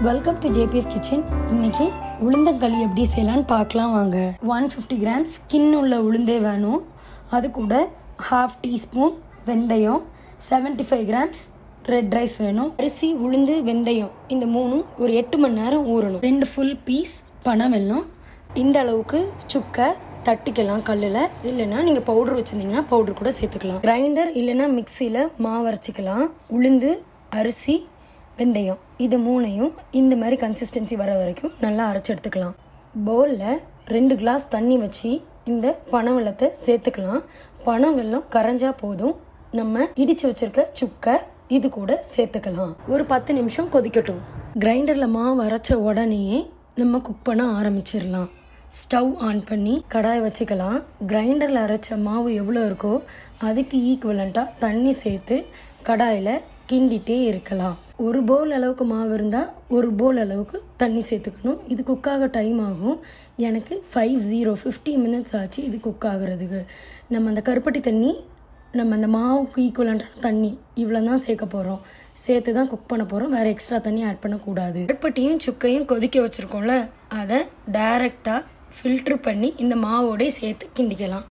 Welcome to JPF kitchen. இன்னைக்கு உளுந்தங்களி எப்படி செய்யலான்னு பார்க்கலாம் வாங்க. 150 கிராம் ஸ்கின் உள்ள உளுந்தே வேணும். அது கூட ½ டீஸ்பூன் வெந்தயம், 75 கிராம்ஸ் ரெட் ரைஸ் வேணும். அரிசி, உளுந்து, வெந்தயம் இந்த மூணும் ஒரு 8 மணி நேரம் ஊறணும். 2 ஃபுல் பீஸ் பனை வெல்லம். இந்த அளவுக்கு சுக்கை தட்டிக்கலாம் கல்லில், இல்லைன்னா நீங்கள் பவுடர் வச்சுருந்தீங்கன்னா பவுடர் கூட சேர்த்துக்கலாம். கிரைண்டர் இல்லைன்னா மிக்சியில் மாவு அரைச்சிக்கலாம். உளுந்து, அரிசி, வெந்தயம் இது மூணையும் இந்த மாதிரி கன்சிஸ்டன்சி வர வரைக்கும் நல்லா அரைச்சி எடுத்துக்கலாம். பவுலில் 2 கிளாஸ் தண்ணி வச்சு இந்த பனை வெல்லத்தை சேர்த்துக்கலாம். பனை வெல்லம் கரைஞ்சா போதும். நம்ம இடித்து வச்சுருக்க சுக்கை இது கூட சேர்த்துக்கலாம். ஒரு 10 நிமிஷம் கொதிக்கட்டும். கிரைண்டரில் மாவு அரைச்ச உடனேயே நம்ம குக் பண்ண ஆரம்பிச்சிடலாம். ஸ்டவ் ஆன் பண்ணி கடாய் வச்சுக்கலாம். கிரைண்டரில் அரைச்ச மாவு எவ்வளோ இருக்கோ அதுக்கு ஈக்குவலண்ட்டாக தண்ணி சேர்த்து கடாயில் கிண்டிகிட்டே இருக்கலாம். ஒரு பவுல் அளவுக்கு மாவு இருந்தால் ஒரு பவுல் அளவுக்கு தண்ணி சேர்த்துக்கணும். இது குக்காக டைம் ஆகும். எனக்கு 50 மினிட்ஸ் ஆச்சு இது குக் ஆகுறதுக்கு. நம்ம அந்த கருப்பட்டி தண்ணி நம்ம அந்த மாவுக்கு ஈக்குவலண்ட்டான தண்ணி இவ்வளோ தான் சேர்க்க போகிறோம். சேர்த்து தான் குக் பண்ண போகிறோம். வேறு எக்ஸ்ட்ரா தண்ணி ஆட் பண்ணக்கூடாது. கருப்பட்டியும் சுக்கையும் கொதிக்க வச்சுருக்கோம்ல, அதை டைரெக்டாக ஃபில்ட்ரு பண்ணி இந்த மாவோடய சேர்த்து கிண்டிக்கலாம்.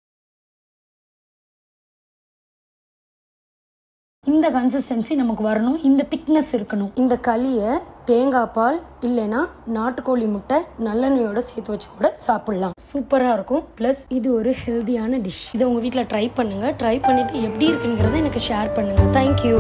இந்த கன்சிஸ்டன்சி நமக்கு வரணும். இந்த திக்னஸ் இருக்கணும். இந்த களியை தேங்காய் பால் இல்லைன்னா நாட்டுக்கோழி முட்டை நல்லெண்ணெயோட சேர்த்து வச்சு கூட சாப்பிடலாம். சூப்பராக இருக்கும். ப்ளஸ் இது ஒரு ஹெல்தியான டிஷ். இதை உங்கள் வீட்டில் ட்ரை பண்ணுங்கள். ட்ரை பண்ணிவிட்டு எப்படி இருக்குங்கிறத எனக்கு ஷேர் பண்ணுங்கள். தேங்க்யூ.